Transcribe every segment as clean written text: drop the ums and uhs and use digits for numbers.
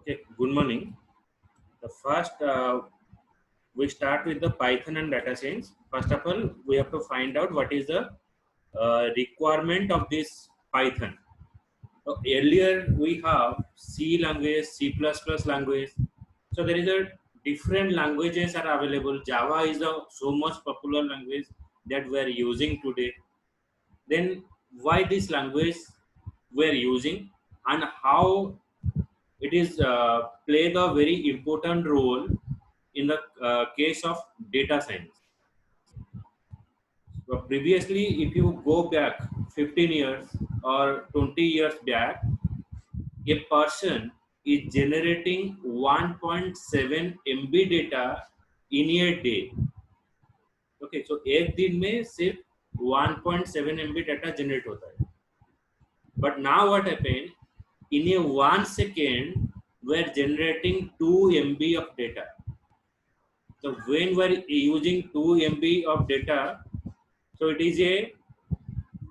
Okay, good morning. The first, we start with the Python and data science. First of all, we have to find out what is the requirement of this Python. So earlier we have C language, C++ language. So there is a different languages are available. Java is the so much popular language that we are using today. Then why this language we are using and how it is played a very important role in the case of data science. So previously, if you go back 15 years or 20 years back, a person is generating 1.7 MB data in a day. Okay, so एक दिन में सिर्फ 1.7 MB data generate होता है. But now what happened? In a 1 second, we are generating 2 MB of data. So when we are using 2 MB of data, so it is a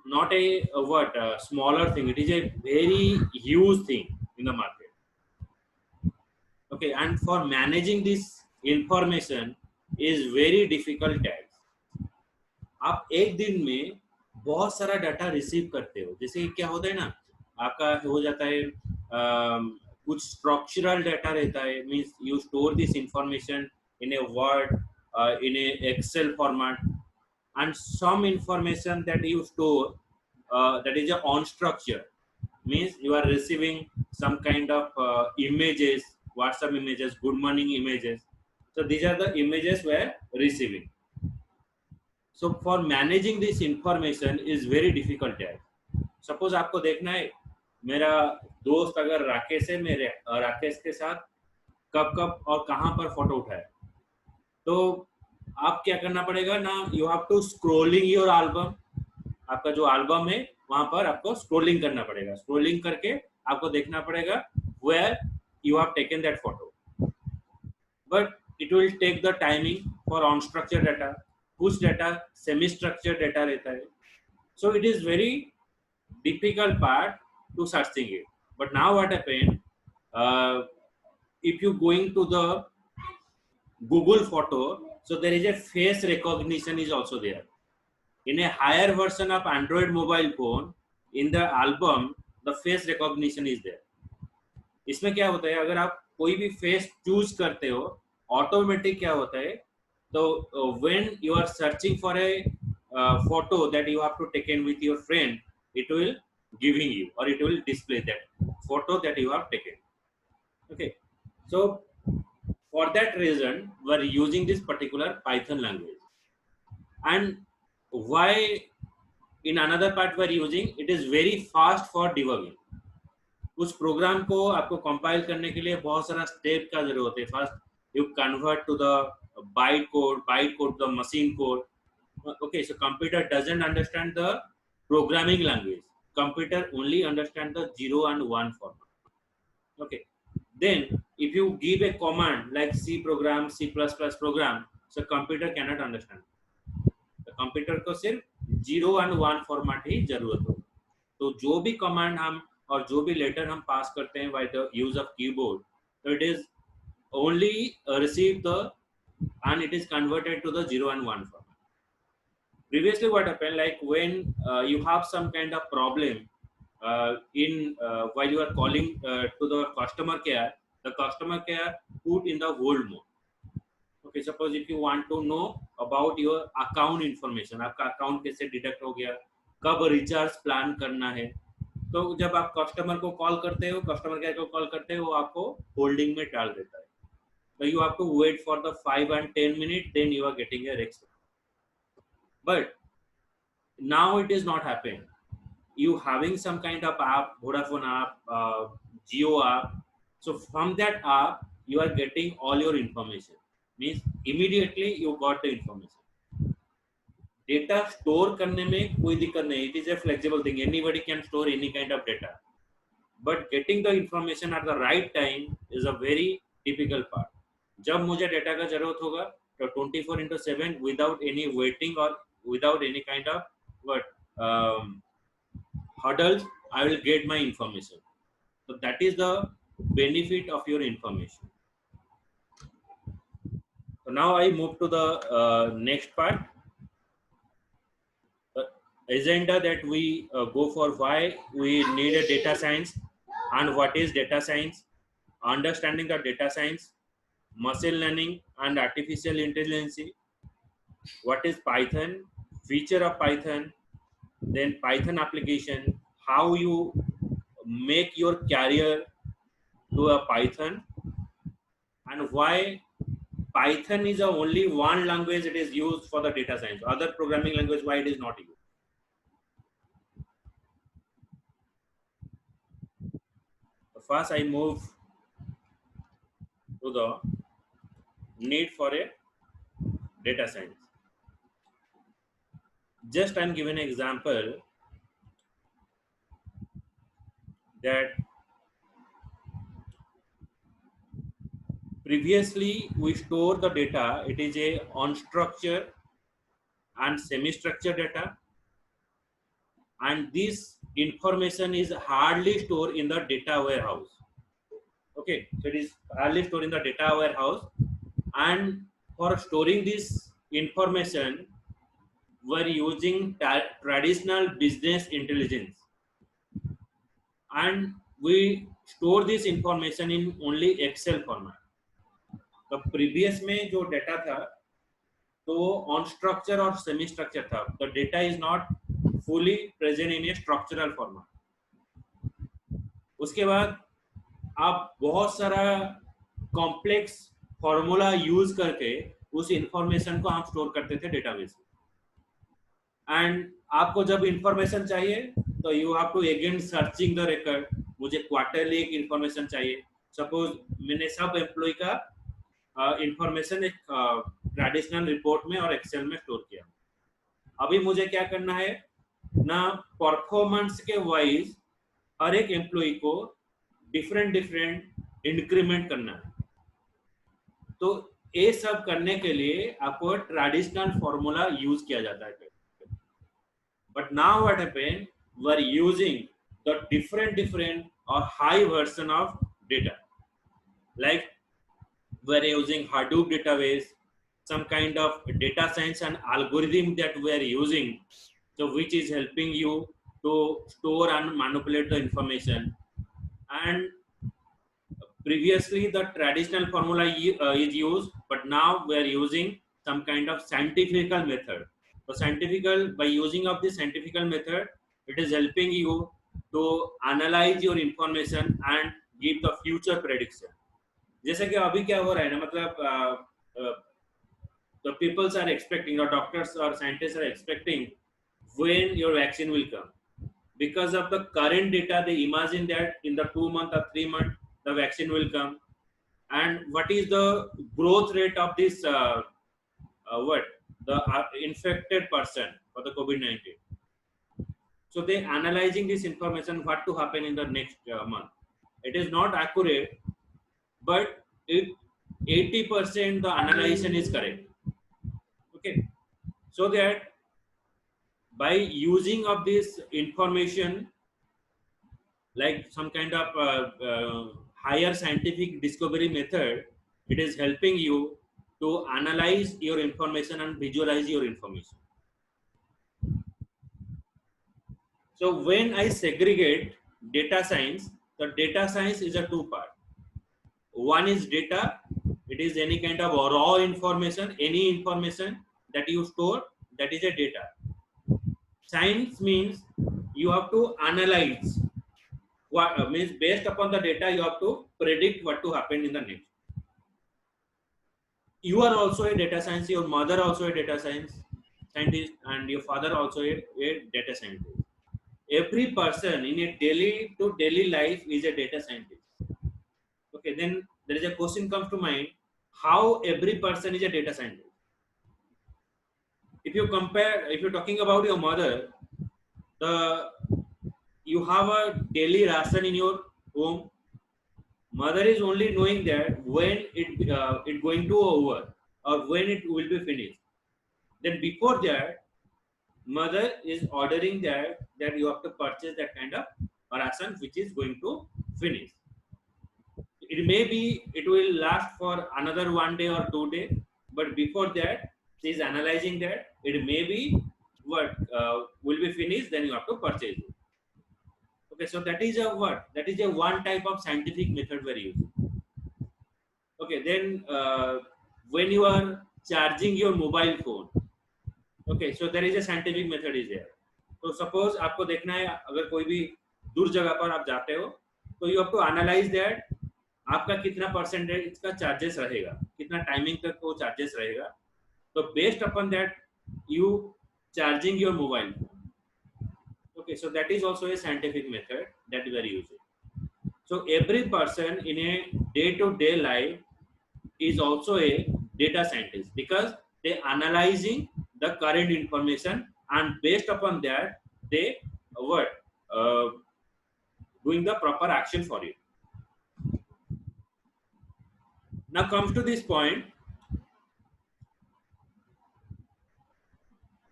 not a smaller thing. It is a very huge thing in the market. Okay, and for managing this information is very difficult task. आप एक दिन में बहुत सारा data receive करते हो. जैसे क्या होता है ना, आपका हो जाता है कुछ स्ट्रक्चरल डाटा रहता है, means you store this information in a word, in a excel format, and some information that you store that is a unstructured, means you are receiving some kind of images, WhatsApp images, good morning images. So these are the images we are receiving. So for managing this information is very difficult है. Suppose आपको देखना है मेरा दोस्त अगर राकेश है, मेरे राकेश के साथ कब कब और कहाँ पर फोटो उठाए, तो आप क्या करना पड़ेगा ना, you have to scrolling your album. आपका जो एल्बम है वहां पर आपको स्क्रोलिंग करना पड़ेगा. स्क्रोलिंग करके आपको देखना पड़ेगा where you have taken that photo. But it will take the timing for unstructured data. कुछ डाटा सेमी स्ट्रक्चर्ड डाटा रहता है. So it is very difficult part to searching it. But now what happened, if you going to the Google photo, so there is a face recognition is also there. In a higher version of Android mobile phone, in the album the face recognition is there. इसमें क्या होता है, अगर आप कोई भी face choose करते हो, ऑटोमेटिक क्या होता है, तो when you are searching for a photo that you have to taken with your friend, it will giving you or it will display that photo that you have taken. Okay, so for that reason we are using this particular Python language. And why in another part we are using, it is very fast for debugging. उस programme को आपको compile करने के लिए बहुत सारा step का जरूरत है. First you convert to the byte code the machine code. Okay, so computer doesn't understand the programming language. Computer only understand the 0 and 1 format. Okay, then if you give a command like C program, C++ program, so computer cannot understand. The computer को सिर्फ 0 and 1 format ही जरूरत हो. तो जो भी command हम और जो भी letter हम pass करते हैं by the use of keyboard, so it is only receive the and it is converted to the 0 and 1 format. Previously what happened, like when you have some kind of problem in while you are calling to the customer care, the customer care put in the hold mode. Okay, suppose if you want to know about your account information, आपका account कैसे deduct हो गया, कब recharge plan करना है, तो जब आप कस्टमर को कॉल करते हो, कस्टमर केयर को कॉल करते हो, वो आपको होल्डिंग में डाल देता है. So you have to wait for the 5 and 10 minutes, then you are getting a response. But now it is not happening. You having some kind of app, Vodafone app, Jio app. So from that app, you are getting all your information. Means immediately you got the information. Data store करने में कोई दिक्कत नहीं. It is a flexible thing. Anybody can store any kind of data. But getting the information at the right time is a very difficult part. जब मुझे data का जरूरत होगा, तो 24/7 without any waiting or without any kind of hurdles, I will get my information. So that is the benefit of your information. So now I move to the next part, the agenda that we go for, why we need a data science and what is data science, understanding the data science, machine learning and artificial intelligence, what is Python, feature of Python, then Python application, how you make your career to a Python, and why Python is the only one language it is used for the data science. Other programming language, why it is not used. So first, I move to the need for a data science. Just I'm giving an example that previously we store the data. It is a unstructured and semi-structured data, and this information is hardly stored in the data warehouse. Okay, so it is hardly stored in the data warehouse, and for storing this information we're using traditional business intelligence, and we store this information in only Excel format. तो previous में जो data था तो unstructured और semi structured था, the data is not fully present in a structural format. उसके बाद आप बहुत सारा कॉम्प्लेक्स फॉर्मूला यूज करके उस इंफॉर्मेशन को आप स्टोर करते थे डेटाबेस में, एंड आपको जब इंफॉर्मेशन चाहिए तो you have to again searching the record. मुझे क्वार्टरली एक इंफॉर्मेशन चाहिए, सपोज मैंने सब एम्प्लॉय का इंफॉर्मेशन एक ट्रेडिशनल रिपोर्ट में और एक्सेल में स्टोर किया. अभी मुझे क्या करना है ना, परफॉर्मेंस के वाइज हर एक एम्प्लॉय को डिफरेंट इंक्रीमेंट करना है. तो ये सब करने के लिए आपको ट्रेडिशनल फॉर्मूला यूज किया जाता है. But now what happen, we are using the different और high version of data, like we are using Hadoop database, some kind of data science and algorithm that we are using, so which is helping you to store and manipulate the information. And previously the traditional formula is used, but now we are using some kind of scientific method. So by using of this scientific method, it is helping you to analyze your information and give the future prediction. जैसे कि अभी क्या हो रहा है ना, मतलब the peoples are expecting, the doctors or scientists are expecting when your vaccine will come. Because of the current data, they imagine that in the 2 month or 3 month the vaccine will come, and what is the growth rate of this infected person for the COVID-19. So they analyzing this information, what to happen in the next month. It is not accurate, but if 80% the analysis is correct. Okay, so that by using of this information, like some kind of higher scientific discovery method, it is helping you to analyze your information and visualize your information. So when I segregate data science, the data science is a two part. One is data, it is any kind of raw information, any information that you store, that is a data. Science means you have to analyze what means based upon the data, you have to predict what to happen in the next. You are also a data scientist, your mother also a data scientist, and your father also a data scientist. Every person in a daily to daily life is a data scientist. Okay, then there is a question comes to mind, how every person is a data scientist. If you compare, if you're talking about your mother, you have a daily ration in your home. Mother is only knowing that when it going to over or when it will be finished. Then before that, mother is ordering that you have to purchase that kind of ration which is going to finish. maybe it will last for another 1 day or 2 days, but before that she is analyzing that it may be what will be finished, then you have to purchase it. Okay, so that is a what? That is a one type of scientific method we're using. Okay, then when you are charging your mobile phone, okay, so there is a scientific method is there. तो suppose आपको देखना है अगर कोई भी दूर जगह पर आप जाते हो तो you have to analyze that आपका कितना परसेंटेज का चार्जेस रहेगा, कितना टाइमिंग तक वो चार्जेस रहेगा, तो based upon that you charging your mobile phone. Okay, so that is also a scientific method that we are using. So every person in a day-to-day life is also a data scientist because they analyzing the current information and based upon that they doing the proper action for it. Now comes to this point.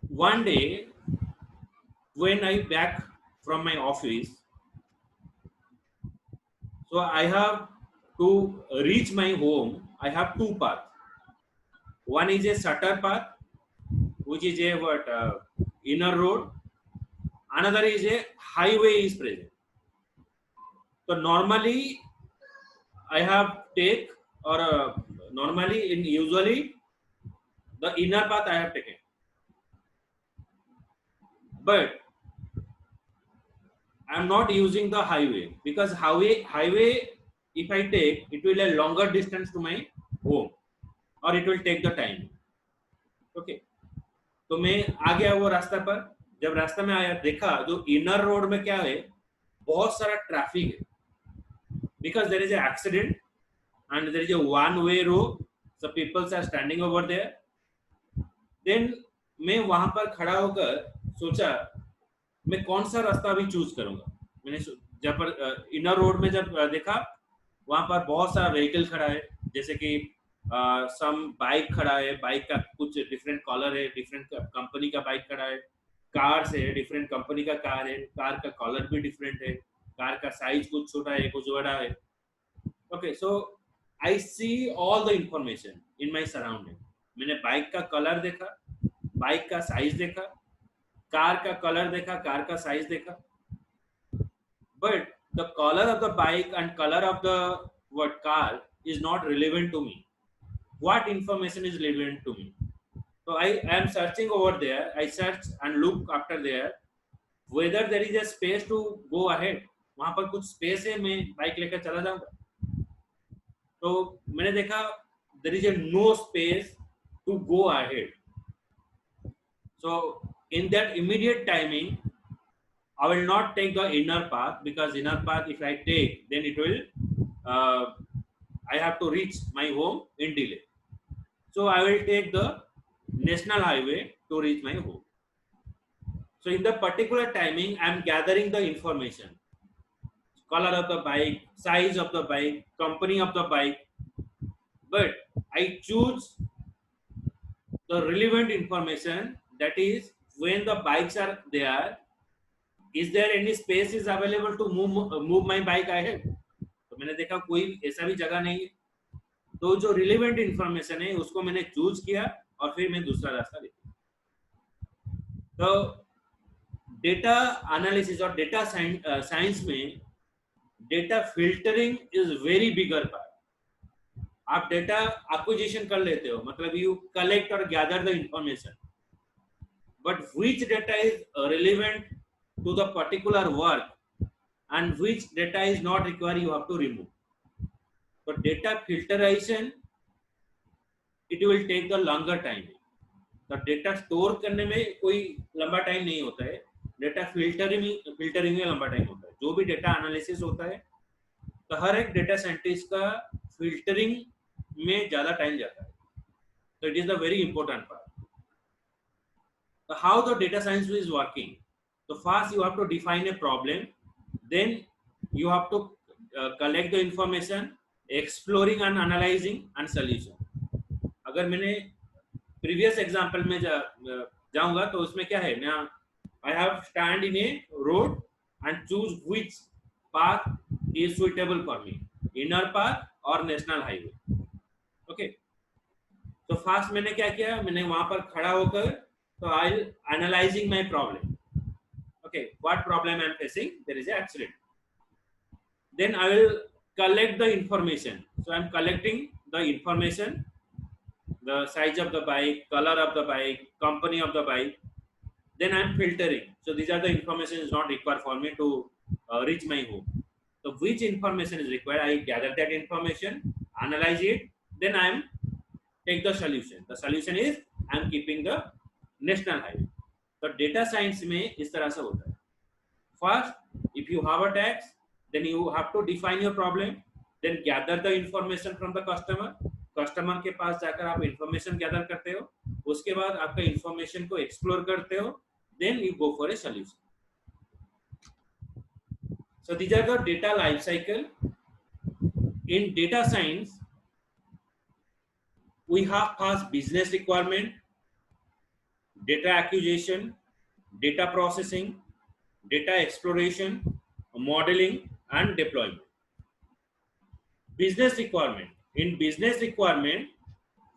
One day when I back from my office, so I have to reach my home. I have two paths. One is a Sutter path, which is a inner road. Another is a highway is present. So normally I have take or normally in usually the inner path I have taken, but I am not using the highway because highway if I take it will a longer distance to my home or it will take the time. Okay, तो मैं आ गया वो रास्ता पर. जब रास्ता में आया देखा जो इनर रोड में क्या है, बहुत सारा ट्रैफिक है because there is an accident and there is a one way road, so people are standing over there. Then मैं वहां पर खड़ा होकर सोचा मैं कौन सा रास्ता अभी चूज करूंगा. मैंने जब पर इनर रोड में जब देखा वहां पर बहुत सारा व्हीकल खड़ा है, जैसे कि सम बाइक खड़ा है, बाइक का कुछ डिफरेंट कलर है, डिफरेंट कंपनी का बाइक खड़ा है, कार से डिफरेंट कंपनी का कार है, कार का कलर भी डिफरेंट है, कार का साइज कुछ छोटा है कुछ बड़ा है. Okay, so I see all the information in my surrounding. मैंने बाइक का कलर देखा, बाइक का साइज देखा, कार का कलर देखा, कार का साइज देखा, but the color of the bike and color of the car is not relevant to me. What information is relevant to me? So I am searching over there. I search and look after there whether there is a space to go ahead. वहां पर कुछ space है, मैं bike लेकर चला जाऊंगा. तो मैंने देखा there is a no space to go ahead. So in that immediate timing I will not take the inner path because inner path if I take then it will I have to reach my home in delay. So I will take the national highway to reach my home. So in the particular timing I am gathering the information, color of the bike, size of the bike, company of the bike, but I choose the relevant information, that is when the bikes are there, is there any space is available to move my bike ahead. तो मैंने देखा कोई ऐसा भी जगह नहीं है, तो जो रिलेवेंट इंफॉर्मेशन है उसको मैंने चूज किया और फिर मैं दूसरा रास्ता देखा. तो डेटा एनालिसिस और डेटा साइंस में data filtering is very bigger part. आप डेटा एक्विजिशन कर लेते हो, मतलब यू कलेक्ट और gather the information, but which data is relevant to the particular work and which data is not required you have to remove. So data filtration it will take the longer time. तो data store करने में कोई लंबा time नहीं होता है, data filtering में लंबा टाइम होता है. जो भी डेटा एनालिसिस होता है तो हर एक डेटा साइंटिस्ट का फिल्टरिंग में ज्यादा टाइम जाता है. तो it is the very important part. So how the data science is working? So first you have to define a problem, then you have to collect the information, exploring and analyzing and solution. अगर मैंने previous example में जाऊंगा तो उसमें क्या है ना, I have stand in a road and choose which path is suitable for me. Inner park और नेशनल हाईवे। ओके, तो फर्स्ट मैंने क्या किया, मैंने वहां पर खड़ा होकर तो I analysing my problem. Okay, what problem I am facing, there is an accident. Then I will collect the information. So I am collecting the information, the size of the bike, color of the bike, company of the bike. Then I am filtering. So these are the information is not required for me to reach my home. So which information is required, I gather that information, analyze it, then I am take the solution. The solution is I am keeping the national highway. तो data science में इस तरह से होता है। First, if you have a tax, then you have to define your problem, then gather the information from the customer के पास जाकर आप information gather करते हो, उसके बाद आपका information को explore करते हो, then you go for a solution. So these are the data life cycle. In data science, we have first business requirement, data acquisition, data processing, data exploration, modeling and deployment. Business requirement. In business requirement,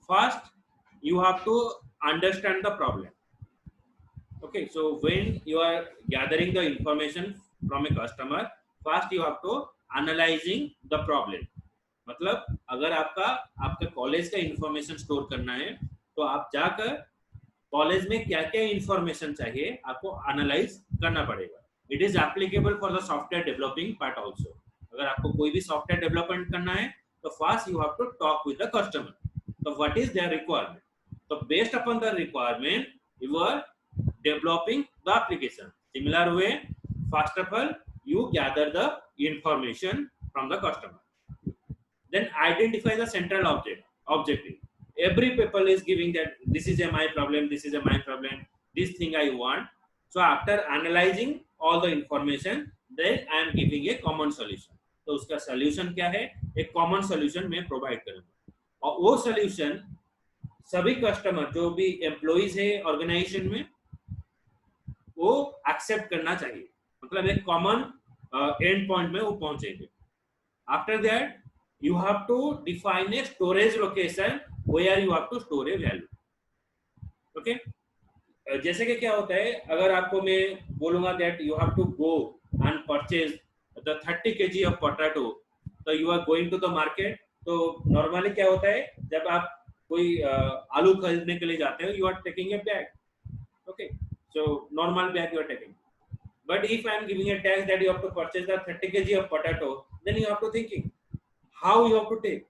first you have to understand the problem. Okay, so when you are gathering the information from a customer, first you have to analyzing the problem. मतलब अगर आपका college का information store करना है तो आप जाकर college में क्या क्या इंफॉर्मेशन चाहिए आपको एनालाइज करना पड़ेगा। It is applicable for the software developing part also. अगर आपको कोई भी सॉफ्टवेयर डेवलपमेंट करना है तो first you have to talk with the customer, तो व्हाट इज देयर रिक्वायरमेंट, तो based upon the requirement you are developing the application. Similar way, first of all you gather the information from the customer, then identify the central objective. Every people is giving that this is my problem, this is my problem, this thing I want. So after analyzing all the information, then I am giving a common solution. तो उसका solution क्या है, एक common solution मैं provide करूँगा, और वो solution सभी कस्टमर जो भी एम्प्लॉइज है ऑर्गेनाइजेशन में वो एक्सेप्ट करना चाहिए, मतलब एक कॉमन एंड पॉइंट में वो पहुंचेंगे। After that you have to define a storage location where you have to store a value. Okay, जैसे कि क्या होता है, अगर आपको मैं बोलूंगा that you have to go and purchase the 30 kg of potato, तो you are going to the market, तो normally क्या होता है जब आप कोई आलू खरीदने के लिए जाते हो, you are taking a bag. Okay, so normal bag you are taking. But if I am giving a tax that you have to purchase the 30 kg of potato, then you have to thinking how you have to take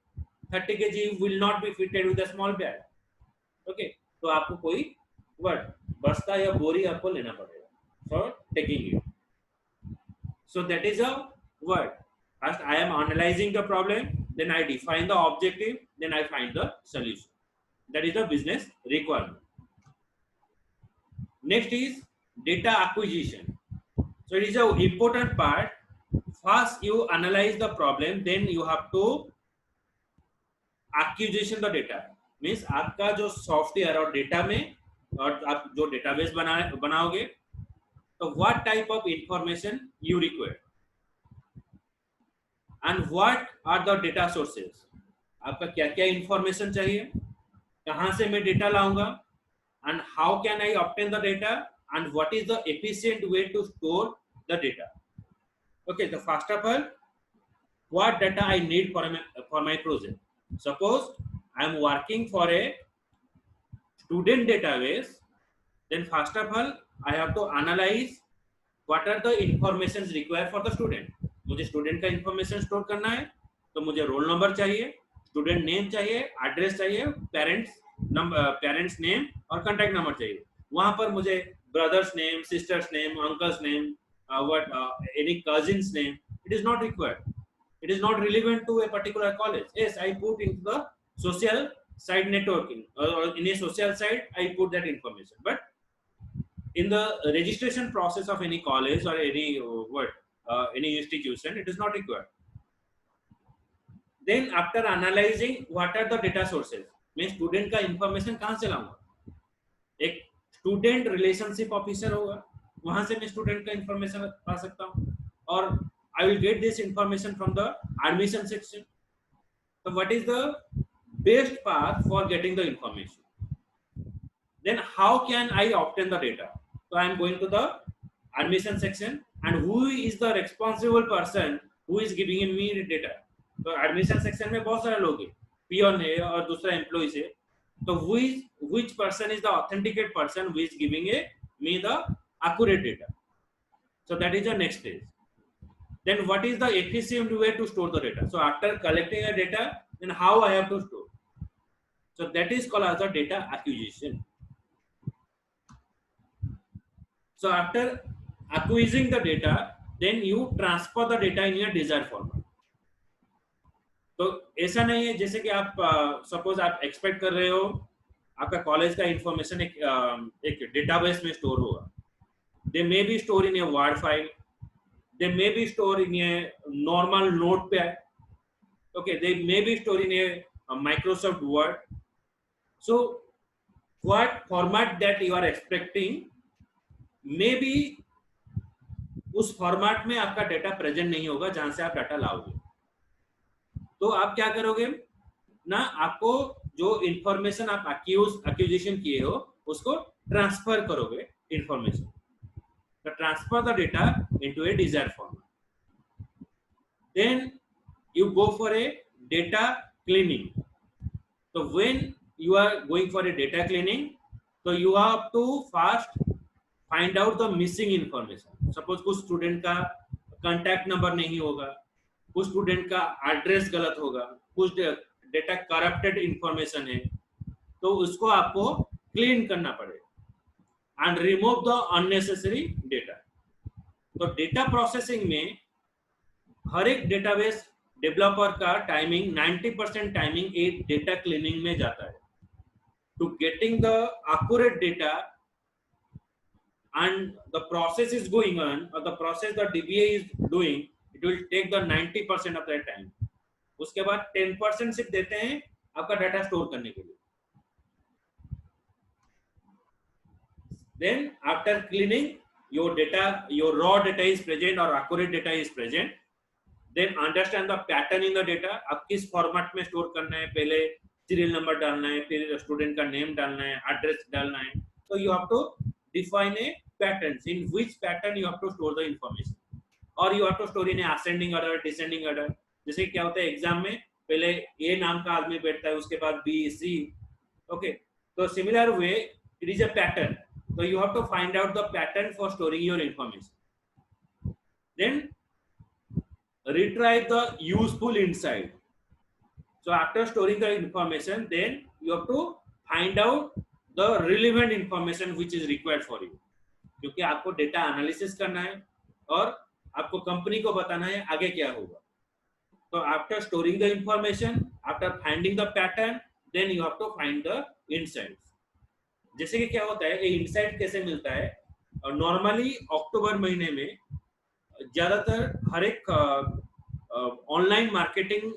30 kg will not be fitted with a small bag. Okay, तो आपको कोई बस्ता या बोरी आपको लेना पड़ेगा for taking it. So that is a word. First I am analyzing the problem, then I define the objective, then I find the solution. That is the business requirement. Next is data acquisition. So it is an important part. First you analyze the problem, then you have to acquisition the data. Means आपका जो software और data में और आप जो database बनाओगे तो what type of information you require and what are the data sources. आपका क्या क्या इंफॉर्मेशन चाहिए, कहाँ से मैं डेटा लाऊंगा, and how can I obtain the data and what is the efficient way to store the data. Okay, so first of all, what data I need for my project. Suppose I am working for a student database, then first of all I have to analyze what are the informations required for the student. मुझे student का information store करना है तो मुझे roll number चाहिए, student name चाहिए, address चाहिए, parents name और कॉन्टैक्ट नंबर चाहिए। वहां पर मुझे brother's name, sisters name, uncle's name, any cousin's name, it is not required. It is not relevant to a particular college. Yes, I put into the social site networking or in a social site I put that information, but in the registration process of any college or any institution it is not required. Then after analyzing what are the data sources, मैं student का information कहाँ से लाऊंगा, एक student relationship officer होगा, वहां से मैं स्टूडेंट का इंफॉर्मेशन पा सकता हूँ, और I will get this information from the admission section. So what is the best path for getting the information? Then how can I obtain the data? So I am going to the admission section, and who is the responsible person who is giving me the data? तो admission section में बहुत सारे लोग हैं, peon है और दूसरा employees है. तो which person is the authenticate person who is giving me the accurate data? So that is the next stage. Then what is the efficient way to store the data? So after collecting the data, then how I have to store? So that is called as the data acquisition. So after acquiring the data, then you transfer the data in your desired format. तो ऐसा नहीं है जैसे कि आप suppose आप expect कर रहे हो आपका कॉलेज का इंफॉर्मेशन एक डेटाबेस में स्टोर होगा. They may be store in a Word file, they may be store in a normal Notepad, okay, they may be store in a Microsoft Word. So what format that you are expecting may be उस format में आपका data present नहीं होगा जहां से आप data लाओगे. तो आप क्या करोगे ना, आपको जो इंफॉर्मेशन आप एक्विजिशन किए हो उसको ट्रांसफर करोगे इंफॉर्मेशन. तो transfer the data into a desired format. Then you go for a data cleaning. तो when you are going for a data cleaning, so you have to first find out the missing information. Suppose कुछ student का contact number नहीं होगा, कुछ student का address गलत होगा, कुछ डेटा करप्टेड इंफॉर्मेशन है, तो उसको आपको क्लीन करना पड़ेगा and remove the unnecessary data. तो डेटा प्रोसेसिंग में हर एक डेटाबेस डेवलपर का टाइमिंग 90% टाइमिंग एक डेटा क्लीनिंग में जाता है. To getting the accurate data, and the process is going on, or the process the DBA is doing, it will take the 90% of that time. उसके बाद 10% सिर्फ देते हैं आपका डाटा स्टोर करने के लिए. Then after cleaning, your data, your raw data is present or accurate data is present. Then understand the pattern in the data. आप किस फॉर्मेट में स्टोर करना है, पहले सीरियल नंबर डालना है, फिर स्टूडेंट का नेम डालना है, एड्रेस डालना है. तो you have to define a patterns in which pattern you have to store the information, और you have to store in a ascending order, descending order. जैसे क्या होता है एग्जाम में पहले ए नाम का आदमी बैठता है, उसके बाद बी सी, ओके. तो similar way it is a pattern. तो you have to find out the pattern for storing your information. Then retrieve the useful insight. So after storing the information, then you have to find out the relevant information which is required for you, क्योंकि आपको data analysis करना है और आपको company को बताना है आगे क्या होगा. तो after storing the information, after finding the pattern, then you have to find the insights. जैसे कि क्या होता है, ये इनसाइट कैसे मिलता है, और नॉर्मली अक्टूबर महीने में ज्यादातर हर एक ऑनलाइन मार्केटिंग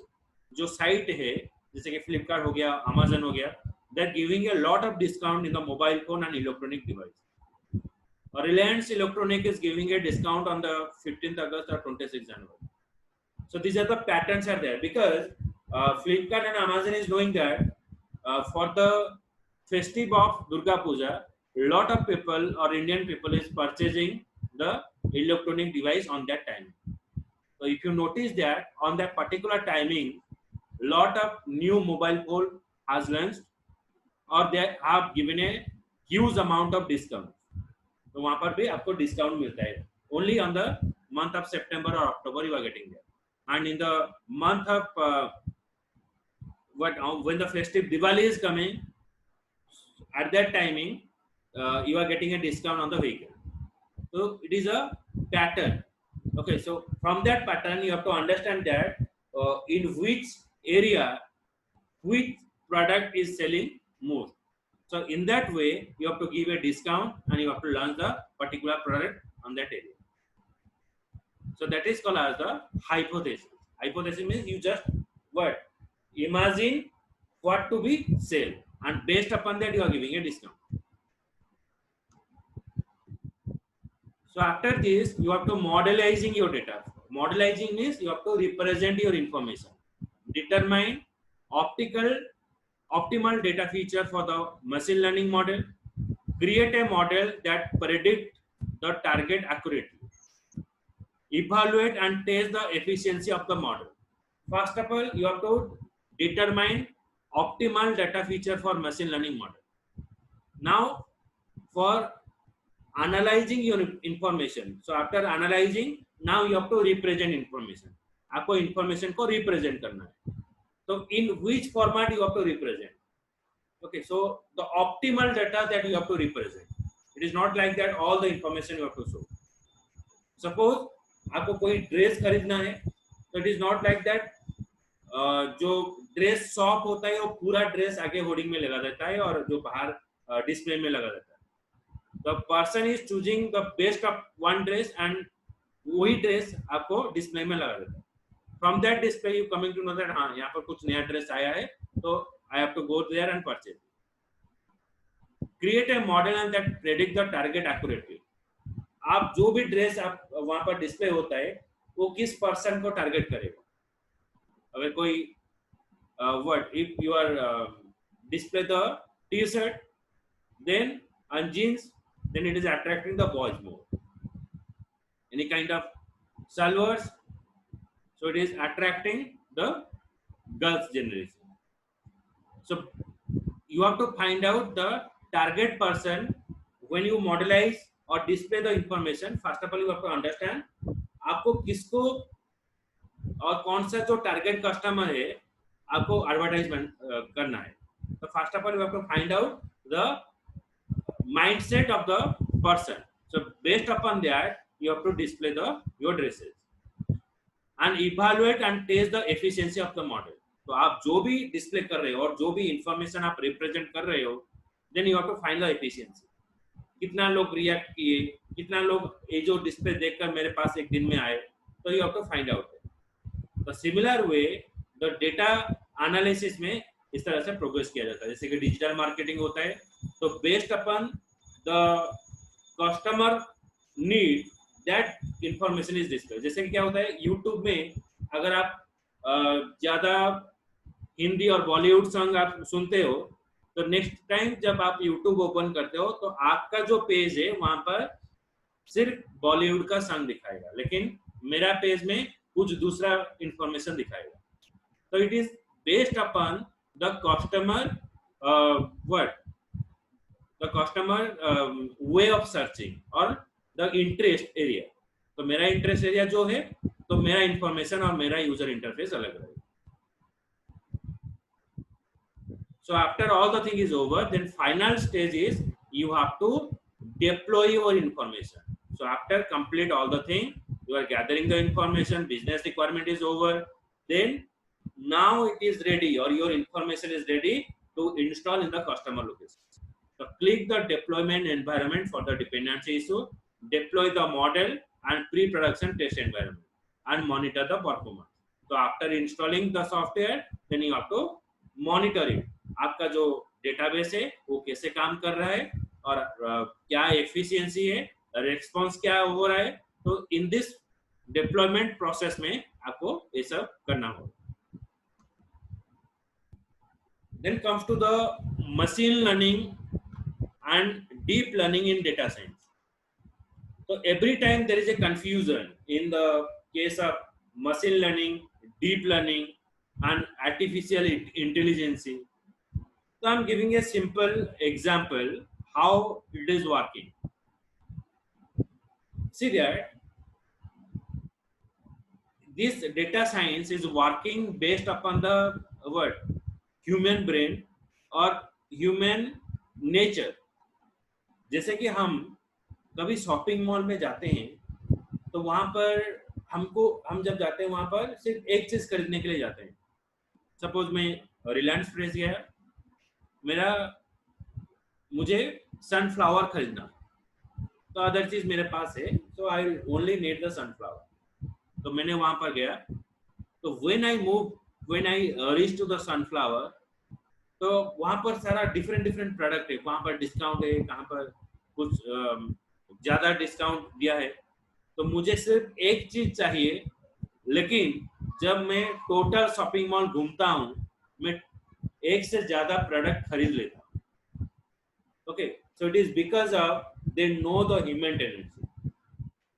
जो साइट है, जैसे कि फ्लिपकार्ट हो गया, अमेजन हो गया, they are giving a lot of discount in the mobile phone and electronic device. और Reliance electronic is giving a discount on the 15th August or 26th January. So these are the patterns are there because Flipkart and Amazon is knowing that for the festive of Durga Puja, lot of people or Indian people is purchasing the electronic device on that time. So if you notice that on that particular timing, lot of new mobile phone has launched or they have given a huge amount of discount. तो वहां पर भी आपको discount मिलता है. Only on the month of September or October you are getting there, and in the month of when the festive Diwali is coming, at that timing you are getting a discount on the vehicle. So it is a pattern. Okay, so from that pattern you have to understand that in which area which product is selling more. So in that way you have to give a discount and you have to launch the particular product on that area. So that is called as the hypothesis. Hypothesis means you just what imagine what to be sell, and based upon that you are giving a discount. So after this, you have to modelizing your data. modelizing means you have to represent your information, determine optimal data feature for the machine learning model, create a model that predict the target accurately, evaluate and test the efficiency of the model. First of all, you have to determine optimal data feature for machine learning model. Now, for analyzing your information, so after analyzing, now you have to represent information. आपको information को represent करना है. So in which format you have to represent? Okay, so the optimal data that you have to represent. It is not like that all the information you have to show. Suppose आपको कोई dress खरीदना है, तो it is not like that जो dress shop होता है वो पूरा ड्रेस आगे होर्डिंग में लगा देता है और जो बाहर डिस्प्ले में लगा देता है. The person is choosing the best of one dress and वही ड्रेस आपको डिस्प्ले में लगा देता है. From that display you coming to know that हाँ यहाँ पर कुछ नया ड्रेस आया है, तो I have to go there and purchase. Create a model and that predict the target accurately. आप जो भी ड्रेस आप वहां पर डिस्प्ले होता है वो किस पर्सन को टारगेट करेगा. अगर कोई what if you are display the T shirt then on jeans, then it is attracting the boys more. Any kind of salwars, so it is attracting the girls generation. So you have to find out the target person when you modelize or display the information. First of all, you have to understand आपको किसको और कौन सा जो target customer है आपको advertisement करना है. तो first of all you have to find out the mindset of the person. So based upon that you have to display your dresses and evaluate and test the efficiency of the model. तो आप जो भी display कर रहे हो और जो भी इंफॉर्मेशन आप रिप्रेजेंट कर रहे हो, then you have to find the efficiency. कितना लोग रिएक्ट किए, कितना लोग ये जो डिस्प्ले देखकर मेरे पास एक दिन में आए, तो you have to find out. The similar way the data analysis में इस तरह से प्रोग्रेस किया जाता है. जैसे कि डिजिटल मार्केटिंग होता है, तो based upon the customer need that information is display. जैसे कि क्या होता है यूट्यूब में, अगर आप ज्यादा हिंदी और बॉलीवुड सॉन्ग आप सुनते हो, तो नेक्स्ट टाइम जब आप यूट्यूब ओपन करते हो तो आपका जो पेज है वहां पर सिर्फ बॉलीवुड का सॉन्ग दिखाएगा, लेकिन मेरा पेज में कुछ दूसरा इंफॉर्मेशन दिखाएगा. तो it is based upon the customer the customer way of searching or the interest area. तो मेरा इंटरेस्ट एरिया जो है, तो मेरा इंफॉर्मेशन और मेरा यूजर इंटरफेस अलग रहेगा. So after all the thing is over, then final stage is you have to deploy your information. So after complete all the thing, you are gathering the information, business requirement is over, then now it is ready or your information is ready to install in the customer location. So click the deployment environment for the dependency issue, deploy the model and pre-production test environment and monitor the performance. So after installing the software, then you have to monitor it. आपका जो database है वो कैसे काम कर रहा है और क्या एफिशिएंसी है, रेस्पॉन्स क्या हो रहा है. तो इन दिस डिप्लॉयमेंट प्रोसेस में आपको ये सब करना होगा. Then comes to the machine learning and deep learning in data science. So every time there is a confusion in the case of machine learning, deep learning and artificial intelligence. So I'm giving a simple example how it is working. See that this data science is working based upon the word human brain और human nature. जैसे कि हम कभी shopping mall में जाते हैं तो वहां पर हम जब जाते हैं वहां पर सिर्फ एक चीज खरीदने के लिए जाते हैं. सपोज मैं रिलायंस फ्रेश गया, मुझे सनफ्लावर खरीदना, तो अदर चीज मेरे पास है, so I only need the sunflower. तो मैंने वहां पर गया, तो when I reach to the sunflower, तो वहां पर सारा डिफरेंट प्रोडक्ट है, वहां पर डिस्काउंट है, कहां पर कुछ ज्यादा डिस्काउंट दिया है. तो मुझे सिर्फ एक चीज चाहिए लेकिन जब मैं टोटल शॉपिंग मॉल घूमता हूँ, मैं एक से ज्यादा प्रोडक्ट खरीद लेता हूँ. Okay, so it is because of they know the human tendency.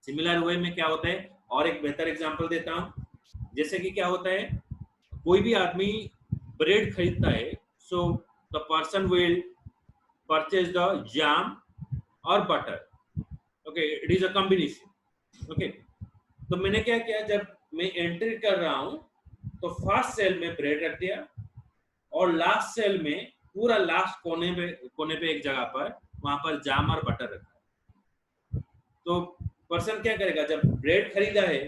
Similar way में क्या होता है, और एक बेहतर एग्जांपल देता हूँ. जैसे कि क्या होता है, कोई भी आदमी ब्रेड खरीदता है, so the person will purchase the jam और butter. Okay, it is a combination. Okay, तो मैंने क्या किया, जब मैं एंट्री कर रहा हूँ तो फर्स्ट सेल में ब्रेड रख दिया, और लास्ट सेल में पूरा लास्ट कोने पे एक जगह पर वहां पर जाम और बटर रखा. तो पर्सन क्या करेगा, जब ब्रेड खरीदा है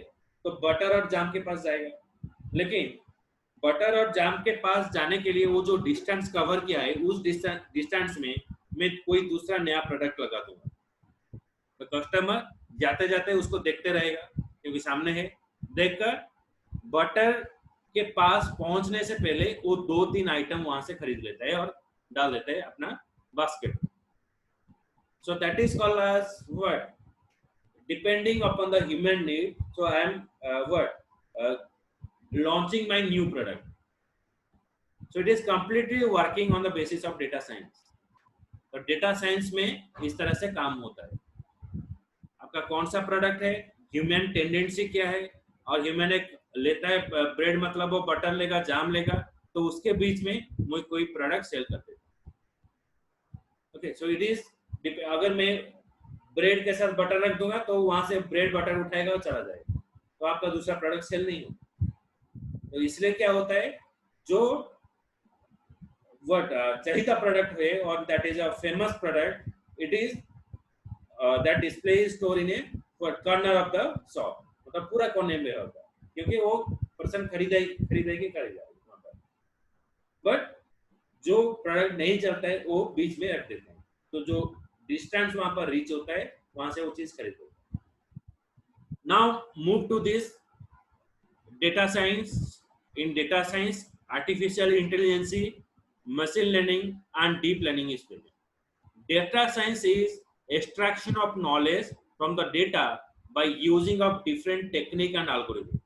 तो बटर और जाम के पास जाएगा, लेकिन बटर और जाम के पास जाने के लिए वो जो डिस्टेंस कवर किया है, उस डिस्टेंस में मैं कोई दूसरा नया प्रोडक्ट लगा दूंगा. तो कस्टमर जाते जाते उसको देखते रहेगा, क्योंकि सामने है. देखकर बटर के पास पहुंचने से पहले वो 2-3 आइटम वहां से खरीद लेता है और डाल देता है अपना basket. So that is called as what, depending upon the human need. So I am launching my new product. So it is completely working on the basis of data science. तो डेटा साइंस में इस तरह से काम होता है. आपका कौन सा प्रोडक्ट है, ह्यूमन टेंडेंसी क्या है, और ह्यूमन एक लेता है ब्रेड, मतलब वो बटर लेगा, जाम लेगा, तो उसके बीच में मैं कोई प्रोडक्ट सेल कर देता. ओके, सो इट इज, अगर मैं ब्रेड के साथ बटर रख दूंगा तो वहां से ब्रेड बटर उठाएगा और चला जाएगा, तो आपका दूसरा प्रोडक्ट सेल नहीं होगा. तो इसलिए क्या होता है, जो what चहिता प्रोडक्ट है, और that is a famous product, it is that display is store in A corner of the shop, मतलब पूरा कोने में होगा, क्योंकि वो पर्सन खरीदेगी वहां पर. बट जो प्रोडक्ट नहीं चलता है वो बीच में रख देते हैं, तो जो डिस्टेंस वहां पर रीच होता है वहां से वो चीज खरीदते हैं. Now move to this data science. In data science, artificial intelligence, machine learning and deep learning is present. Data science is extraction of knowledge from the data by using of different technique and algorithm.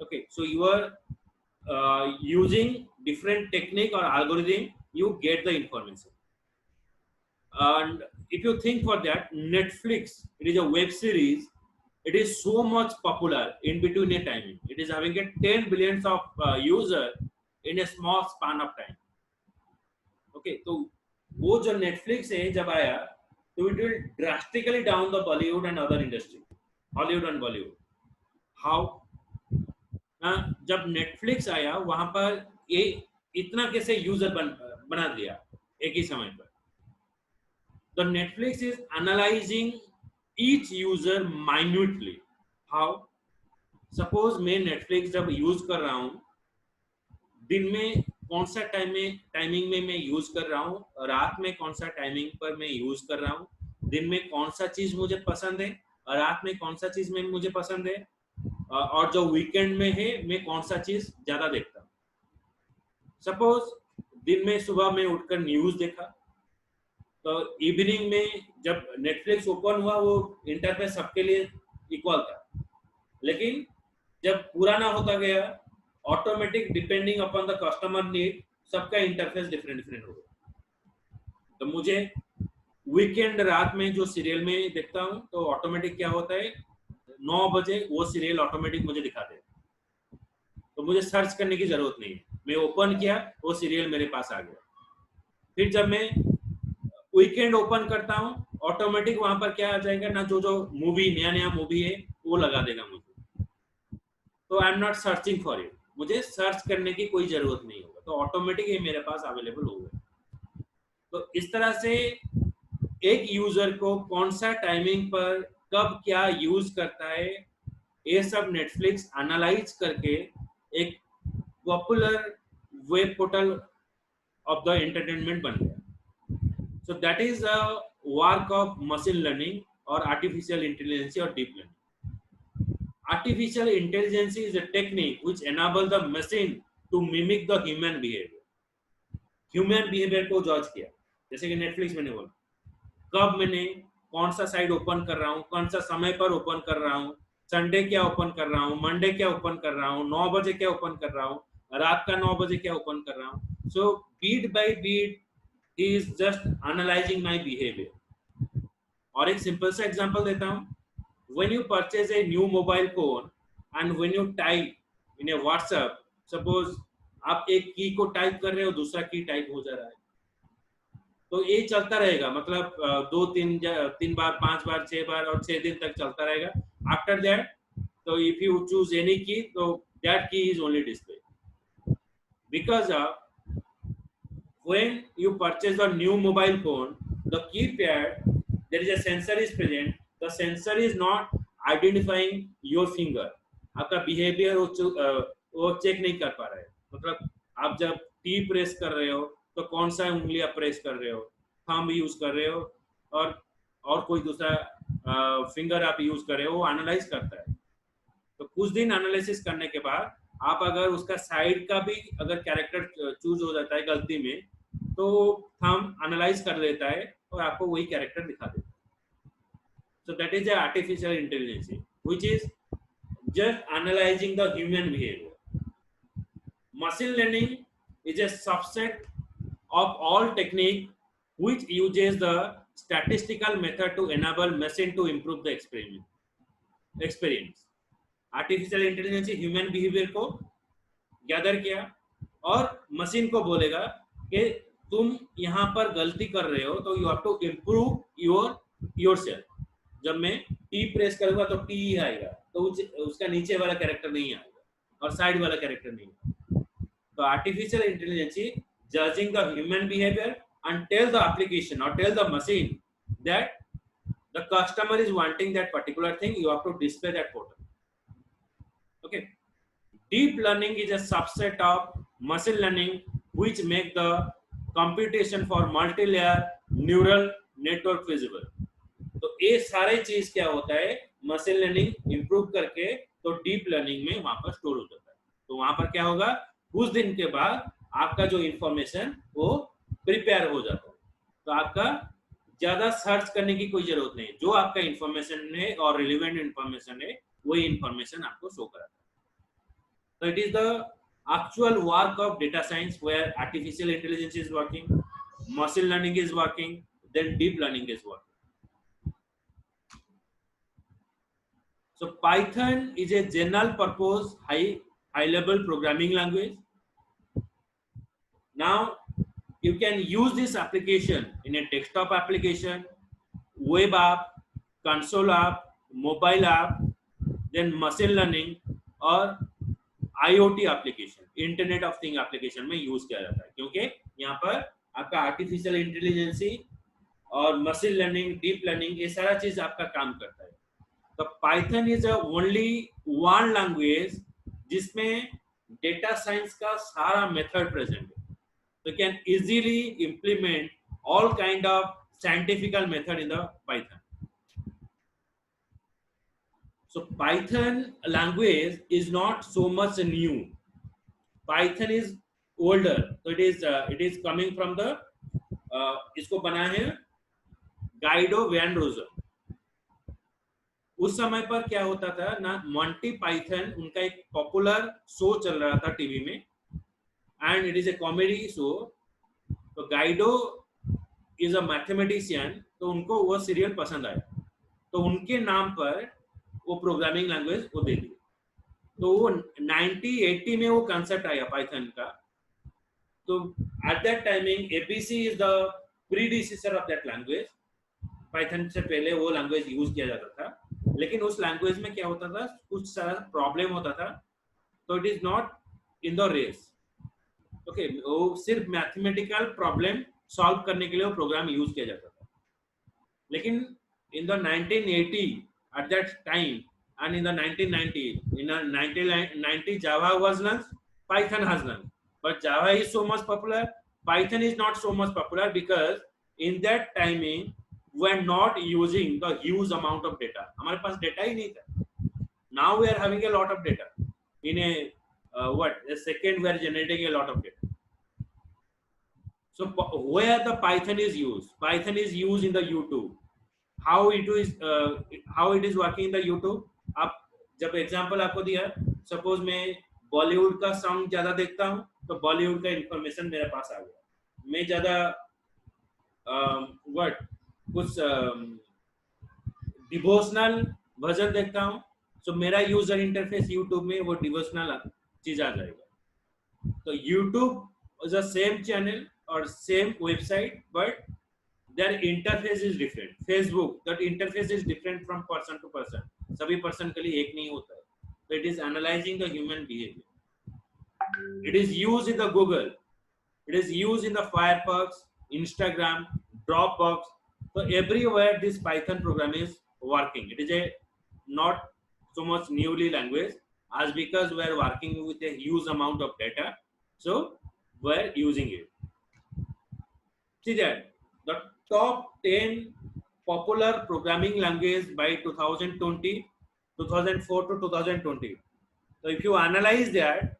Okay, so you are using different technique or algorithm, you get the information. And if you think for that, Netflix, it is a web series. It is so much popular in between a timing. It is having a 10 billions of user in a small span of time. Okay, तो वो जो Netflix है जब आया, तो it will drastically down the Bollywood and other industry, Hollywood and Bollywood. How? जब Netflix आया वहां पर ये इतना कैसे यूजर बना दिया एक ही समय पर. The Netflix is analyzing each user minutely. How? Suppose मैं Netflix जब यूज कर रहा हूँ, दिन में कौन सा टाइमिंग में मैं यूज कर रहा हूँ, रात में कौन सा टाइमिंग पर मैं यूज कर रहा हूँ, दिन में कौन सा चीज मुझे पसंद है और रात में कौन सा चीज में मुझे पसंद है, और जो वीकेंड में है मैं कौन सा चीज ज्यादा देखता हूँ. सपोज दिन में सुबह में उठकर न्यूज देखा, तो इवनिंग में जब नेटफ्लिक्स ओपन हुआ वो इंटरफेस सबके लिए इक्वल था, लेकिन जब पुराना होता गया, automatic depending upon the customer need, सबका इंटरफेस डिफरेंट हो गया. तो मुझे वीकेंड रात में जो सीरियल में देखता हूँ, तो ऑटोमेटिक क्या होता है, 9 बजे वो सीरियल ऑटोमेटिक मुझे दिखा दे, तो मुझे सर्च करने की जरूरत नहीं है. मैं ओपन किया, वो सीरियल मेरे पास आ गया. फिर जब मैं वीकेंड ओपन करता हूँ, ऑटोमेटिक वहां पर क्या आ जाएगा ना, जो मूवी नया मूवी है वो लगा देगा मुझे. तो I am not searching for it, मुझे सर्च करने की कोई जरूरत नहीं होगा, तो ऑटोमेटिक ये मेरे पास अवेलेबल होगा. तो इस तरह से एक यूजर को कौन सा टाइमिंग पर कब क्या यूज करता है, ये सब नेटफ्लिक्स एनालाइज करके एक popular web portal of the entertainment बन गया. So that is a work of machine learning or artificial intelligence or deep learning. Artificial intelligence is a technique which enables the machine to mimic the human behavior. Human behavior को जज किया, जैसे कि Netflix मैंने बोला, कब मैंने कौन सा साइट ओपन कर रहा हूँ, कौन सा समय पर ओपन कर रहा हूँ, संडे क्या ओपन कर रहा हूँ, मंडे क्या ओपन कर रहा हूँ, 9 बजे क्या ओपन कर रहा हूँ, रात का 9 बजे क्या ओपन कर रहा हूँ. So bit by bit he is just analysing my behaviour. और एक सिंपल सा एग्जांपल देता हूँ. when you purchase a new mobile phone and when you type in a WhatsApp, suppose आप एक की को टाइप कर रहे हो, दूसरा की टाइप हो जा रहा है, तो ये चलता रहेगा. मतलब दो तीन बार, 5 बार, 6 बार और 6 दिन तक चलता रहेगा. आफ्टर दैट, तो इफ यू चूज एनी की, तो दैट की is only display. Because when you purchase a new mobile phone, the keypad, there is a sensor is present. The sensor is not identifying your finger. आपका behaviour वो check नहीं कर पा रहा है. मतलब आप जब टी प्रेस कर रहे हो तो कौन सा उंगली आप प्रेस कर रहे हो, थंब यूज कर रहे हो, और कोई दूसरा फिंगर आप यूज कर रहे हो, वो एनालाइज करता है. तो कुछ दिन एनालिसिस करने के बाद आप अगर उसका साइड का भी अगर कैरेक्टर चूज हो जाता है गलती में, तो थंब एनालाइज कर लेता है और आपको वही कैरेक्टर दिखा देता है. So that is the artificial intelligence, which is just analyzing the human behavior. Machine learning is a subset of all technique which uses the statistical method to enable machine to improve the experience. Artificial intelligence human behaviour को gather किया और machine को बोलेगा कि तुम यहाँ पर गलती कर रहे हो, तो you have to improve yourself. जब मैं टी प्रेस करूंगा तो टी ही आएगा, तो उसका नीचे वाला कैरेक्टर नहीं आएगा और साइड वाला कैरेक्टर नहीं आएगा. तो artificial intelligence judging the human behaviour and tell the application or tell the machine that the customer is wanting that particular thing, you have to display that portal. Okay. Deep learning is a subset of machine learning which make the computation for multi-layer neural network feasible. तो ये सारे चीज क्या होता है, machine learning improve करके तो deep learning में वहां पर स्टोर हो जाता है. तो वहां पर क्या होगा, कुछ दिन के बाद आपका जो इंफॉर्मेशन वो प्रिपेयर हो जाता है. तो आपका ज्यादा सर्च करने की कोई जरूरत नहीं. जो आपका इंफॉर्मेशन है और रिलेवेंट इंफॉर्मेशन है, वही इंफॉर्मेशन आपको शो कराता है. So it is the actual work of data science where artificial intelligence is working, machine learning is working, then deep learning is working. So Python is a general purpose high level programming language. Now you can use this application in a desktop application, web app, console app, mobile app, then machine learning और IoT application, internet of thing application में use किया जाता है. क्योंकि यहाँ पर आपका artificial intelligence और मशीन लर्निंग, डीप लर्निंग, ये सारा चीज आपका काम करता है. तो Python is only one language जिसमें डेटा साइंस का सारा मेथड प्रेजेंट है. तो can easily implement all kind of scientifical method in the Python. So Python language is not so much new. Python is older. So it is coming from the इसको बनाया है Guido van Roger. उस समय पर क्या होता था ना, मॉन्टी पाइथन उनका एक पॉपुलर शो चल रहा था टीवी में, and it is a comedy show. तो गाइडो इज अ मैथमेटिशियन, तो उनको वो सीरियल पसंद आया, तो उनके नाम पर वो प्रोग्रामिंग लैंग्वेज वो दे दी. तो वो 1980 में वो कंसेप्ट आया पाइथन का. तो at that timing ABC is the predecessor of that language. Python से पहले वो लैंग्वेज यूज किया जाता था, लेकिन उस लैंग्वेज में क्या होता था, कुछ सारा प्रॉब्लम होता था. तो it is not in the race. Okay, वो सिर्फ मैथमेटिकल प्रॉब्लम सॉल्व करने के लिए वो प्रोग्राम यूज किया जाता था. लेकिन in the 1980 at that time and in the 1990, in the 1990 Java was launched, Python has launched. But Java is so much popular, Python is not so much popular because in that timing we are not using the huge amount of data. हमारे पास data ही नहीं था. Now we are having a lot of data. In a second we are generating a lot of data. So where the Python is used? Python is used in the YouTube. How it is working in the YouTube? आप जब example आपको दिया, suppose मैं बॉलीवुड का song ज्यादा देखता हूँ तो बॉलीवुड का इंफॉर्मेशन मेरे पास आ गया। मैं ज्यादा व्हाट कुछ डिवोशनल भजन देखता हूँ, तो मेरा यूजर इंटरफेस यूट्यूब में वो डिवोशनल चीज आ जाएगा। तो YouTube is a same channel और same website, but their interface is different. Facebook, that interface is different from person to person. सभी person के लिए एक नहीं होता है। So it is analyzing the human behavior. It is used in the Google. It is used in the Firefox, Instagram, Dropbox. So everywhere this Python program is working. It is a not so much newly language, as because we are working with a huge amount of data. So we are using it. See that the top 10 popular programming language by 2020, 2004 to 2020. So if you analyze that,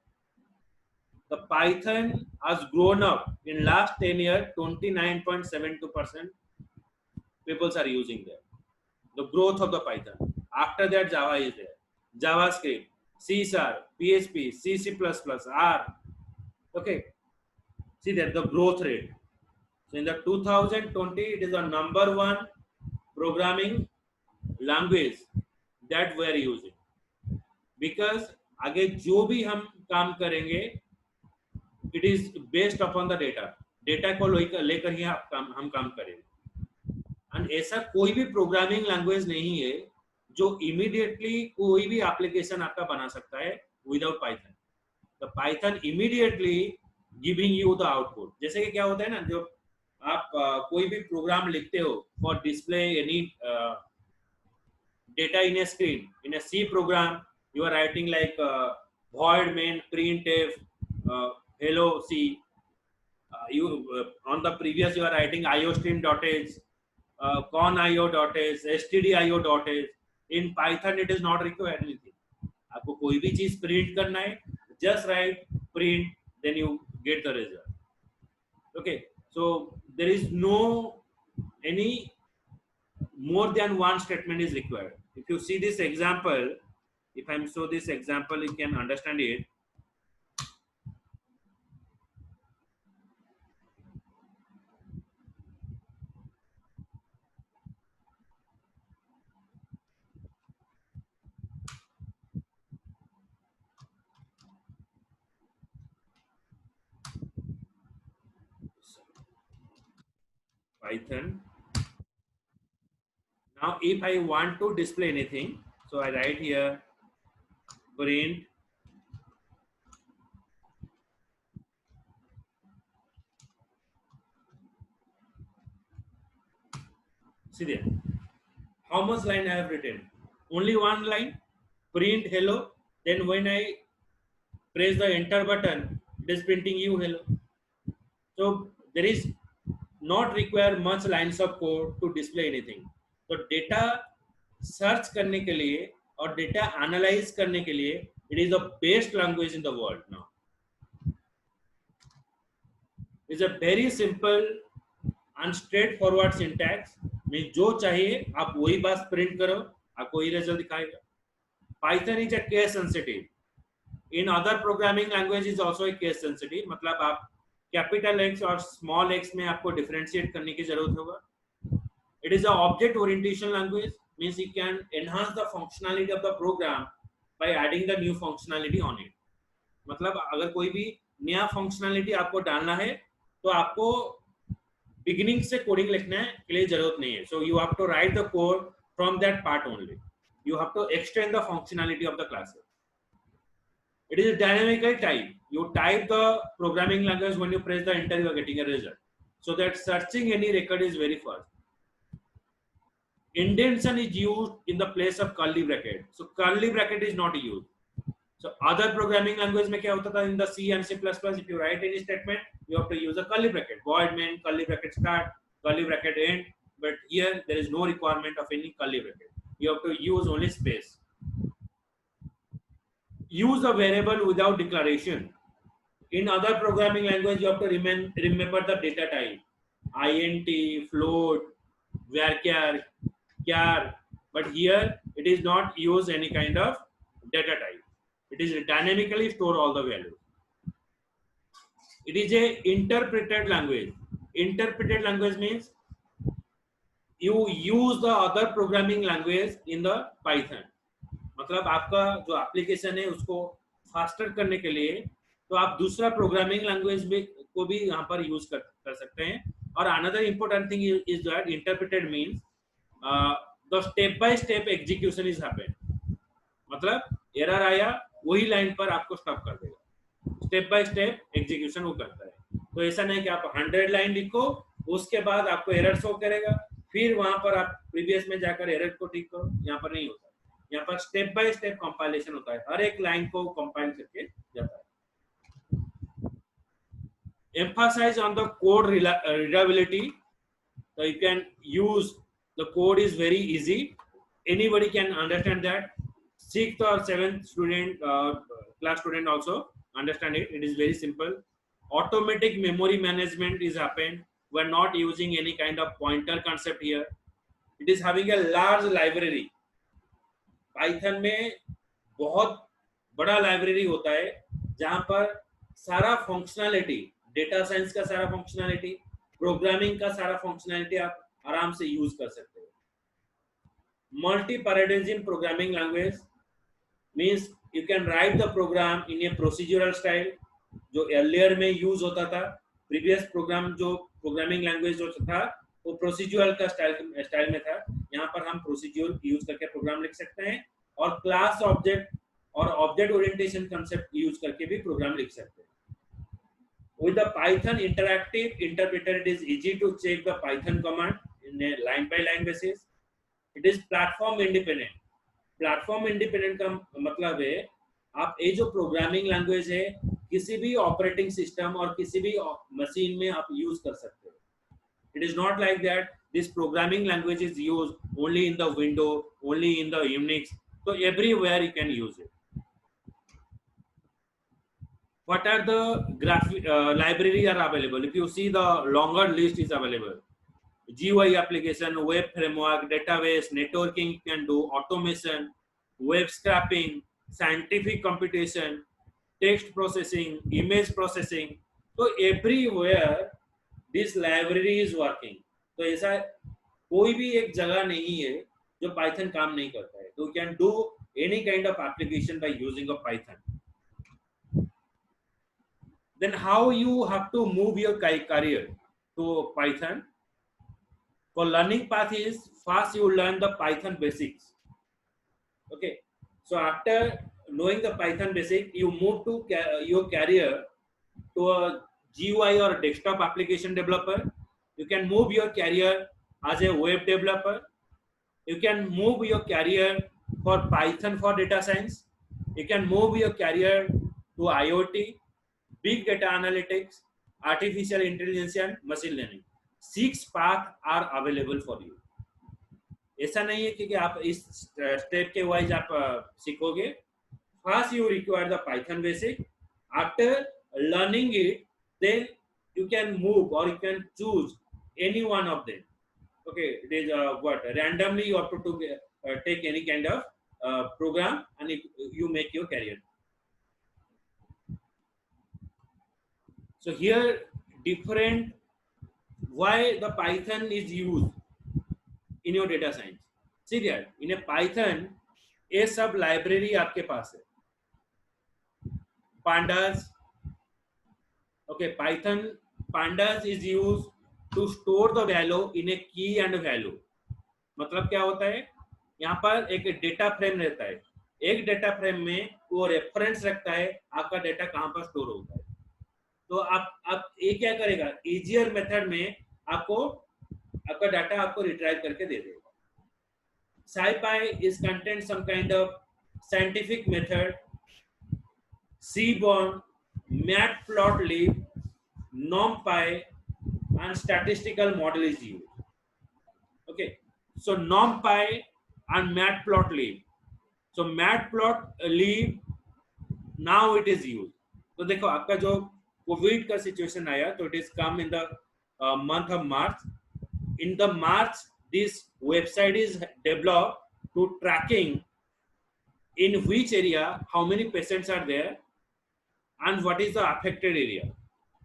the Python has grown up in last 10 years, 29.72% people are using that. The growth of the Python. After that, Java is there. JavaScript, C#, PHP, C++, R. Okay. See that the growth rate. So in the 2020, it is the number one programming language that we are using, because आगे जो भी हम काम करेंगे, it is based upon the data को लेकर ही हम काम करेंगे। एंड ऐसा कोई भी प्रोग्रामिंग लैंग्वेज नहीं है जो इमीडिएटली कोई भी एप्लीकेशन आपका बना सकता है विदाउट पाइथन। तो Python immediately giving you the output. जैसे कि क्या होता है ना, जो आप कोई भी प्रोग्राम लिखते हो for display any data in a screen, in a C program you are writing like void main printf hello c, you on the previous you are writing iostream.h, conio.h, stdio.h. in python it is not required anything. आपको कोई भी चीज print करना है, just write print, then you get the result. Okay, so there is no any more than one statement is required. If you see this example, if I'm show this example, you can understand it. Python. Now if I want to display anything, so I write here print see there how much line I have written, only one line, print hello, then when I press the enter button it is printing you hello. So there is not require much lines of code to display anything. तो data search करने के लिए और data analyse करने के लिए it is the best language in the world now. Is a very simple and straight forward syntax में जो चाहिए आप वही बात प्रिंट करो, आपको वही रिजल्ट दिखाएगा। Python is a case sensitive, in other programming language is also a case sensitive, मतलब आप कैपिटल एक्स और स्मॉल एक्स में आपको डिफरेंशिएट करने की जरूरत होगा। It is an object orientation language, means you can enhance the functionality of the program by adding the new functionality on it. मतलब अगर कोई भी नया functionality आपको डालना है तो आपको beginning से कोडिंग लिखने के लिए जरूरत नहीं है। So you have to write the code from that part only. You have to extend the functionality of the classes. It is a dynamical type. You type the programming language, when you press the enter, you are getting a result. So that searching any record is very fast. Indentation is used in the place of curly bracket. So curly bracket is not used. So other programming language में क्या होता था, in the C and C++, if you write any statement, you have to use a curly bracket. Void main, curly bracket start, curly bracket end. But here there is no requirement of any curly bracket. You have to use only space. Use a variable without declaration. In other programming language, you have to remember the data type. Int, float, varchar, char. But here it is not use any kind of data type. It is dynamically store all the values. It is a interpreted language. Interpreted language means you use the other programming language in the Python. मतलब आपका जो application है उसको faster करने के लिए तो आप दूसरा प्रोग्रामिंग लैंग्वेज भी को भी यहाँ पर यूज कर सकते हैं. और another important thing is that interpreted means the step by step execution is happened. मतलब एरर आया वही लाइन पर आपको स्टॉप कर देगा. स्टेप बाय स्टेप एग्जीक्यूशन वो करता है. तो ऐसा नहीं कि आप 100 लाइन लिखो उसके बाद आपको एरर शो करेगा फिर वहां पर आप प्रीवियस में जाकर एरर को ठीक करो. यहाँ पर नहीं होता. यहाँ पर स्टेप बाय स्टेप कंपाइलेशन होता है. हर एक लाइन को कंपाइल करके जाता है. Emphasize on the code readability. So you can use the code is very easy. Anybody can understand that. 6th or 7th student, class student also understand it. It is very simple. Automatic memory management is happened. We are not using any kind of pointer concept here. It is having a large library. Python में बहुत बड़ा library होता है जहां पर सारा functionality, data science का सारा फंक्शनैलिटी, प्रोग्रामिंग का सारा फंक्शनैलिटी आप आराम से यूज कर सकते हो. Multi paradigm programming language means you can write the program in a procedural style जो अर्लियर में यूज होता था. प्रीवियस प्रोग्राम जो प्रोग्रामिंग लैंग्वेज जो था वो प्रोसीजरल का स्टाइल में था. यहाँ पर हम प्रोसीजर यूज करके प्रोग्राम लिख सकते हैं और क्लास ऑब्जेक्ट और ऑब्जेक्ट ओरिएंटेशन कांसेप्ट यूज करके भी प्रोग्राम लिख सकते हैं. With the Python interactive interpreter, it is easy to check the Python command in a line by line basis. It is platform independent. Platform independent का मतलब है आप ये जो प्रोग्रामिंग लैंग्वेज है किसी भी ऑपरेटिंग सिस्टम और किसी भी मशीन में आप यूज कर सकते हो. It is not like that this programming language is used only in the Windows, only in the Unix. So everywhere you can use it. What are the library are available? If you see the longer list is available. GUI application, web framework, database, networking you can do, automation, web scraping, scientific computation, text processing, image processing. So everywhere this library is working. तो ऐसा कोई भी एक जगह नहीं है जो Python काम नहीं करता है. तो you can do any kind of application by using a Python. Then how you have to move your career to Python? For learning path is first you learn the Python basics. Okay, so after knowing the Python basic, you move to your career to a GUI or desktop application developer. You can move your career as a web developer. You can move your career for Python for data science. You can move your career to IoT, big data analytics, artificial intelligence and machine learning. 6 paths are available for you. ऐसा नहीं है कि आप इस step के wise आप सीखोगे. First you require the Python basic. After learning it, then you can move or you can choose any one of them. Okay, it is randomly you have to take any kind of program and you make your career. So here different why the Python is used in your data science. See that in a Python ये सब library आपके पास है. Pandas. Okay, Python pandas is used to store the value in a key and value. मतलब क्या होता है यहाँ पर एक डेटा फ्रेम रहता है. एक डेटा फ्रेम में वो रेफरेंस रखता है आपका डेटा कहाँ पर स्टोर होता है. तो आप ये क्या करेगा इजियर मेथड में आपको आपका डाटा आपको रिट्राइव करके दे देगा. SciPy is contains some kind of scientific method. Seaborn, Matplotlib, NumPy and statistical model is used. Okay, so NumPy and Matplotlib. So Matplotlib now it is used. तो देखो आपका जो कोविड का सिचुएशन आया तो it is come in the month of March. In the March, this website is developed to tracking in which area how many patients are there and what is the affected area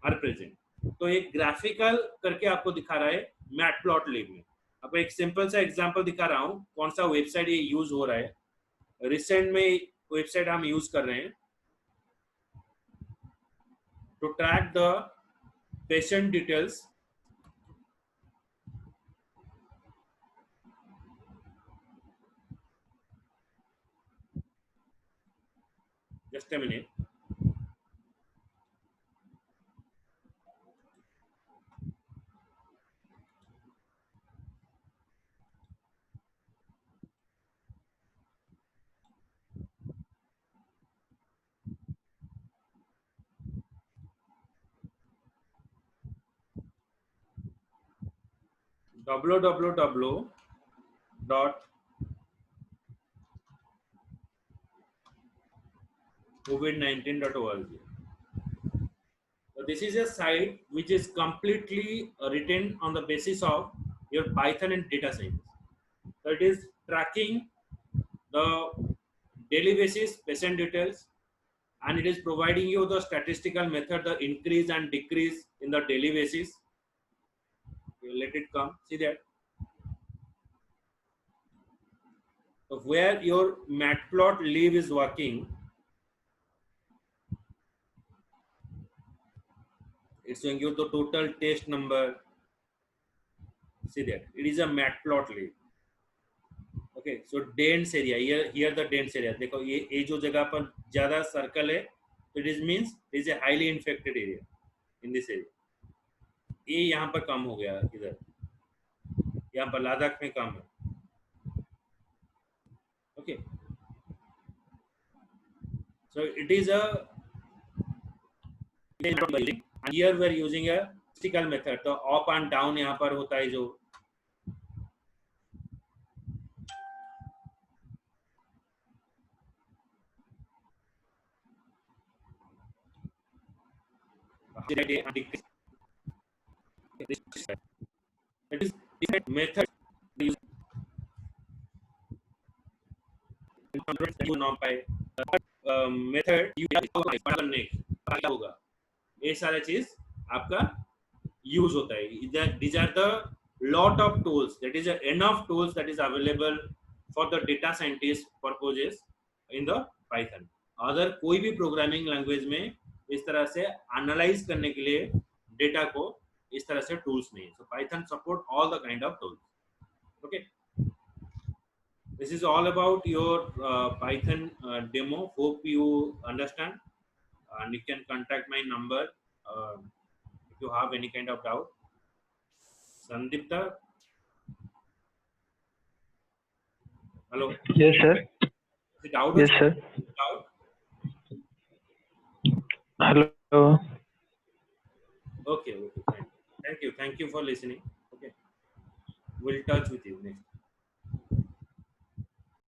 are present. तो एक graphical करके आपको दिखा रहा है matplotlib में. आपको एक सिंपल सा एग्जांपल दिखा रहा हूँ कौन सा वेबसाइट ये यूज हो रहा है. रिसेंट में वेबसाइट हम यूज कर रहे हैं to track the patient details. Just a minute. www.covid19.org. So this is a site which is completely written on the basis of your Python and data science. So it is tracking the daily basis patient details, and it is providing you the statistical method, the increase and decrease in the daily basis. You let it come, see that. So where your matplotlib is working, it's showing you the total test number. See that it is a matplotlib. Okay, so dense area, here the dense area. देखो ये जो जगह पर ज़्यादा circle है, so it means it is a highly infected area in this area. ये यहाँ पर कम हो गया, इधर यहाँ पर लद्दाख में कम है. Okay, so it is a, and here we are using a statistical method. तो up and down यहाँ पर होता है जो. That is different method method करने होगा. ये सारा चीज आपका यूज होता है. These are the lot of tools, that is enough tools that is available for the data scientist purposes in the Python. अगर कोई भी प्रोग्रामिंग लैंग्वेज में इस तरह से एनालाइज करने के लिए डेटा को इस तरह से टूल्स नहीं है. So Python support all the kind of tools. Okay, this is all about your Python demo. Hope you understand, and you can contact my number if you have any kind of doubt. Sandipta, hello. Yes, sir. The doubt Yes, sir. doubt? Hello. Okay, fine. Thank you for listening. Okay, we'll touch with you next.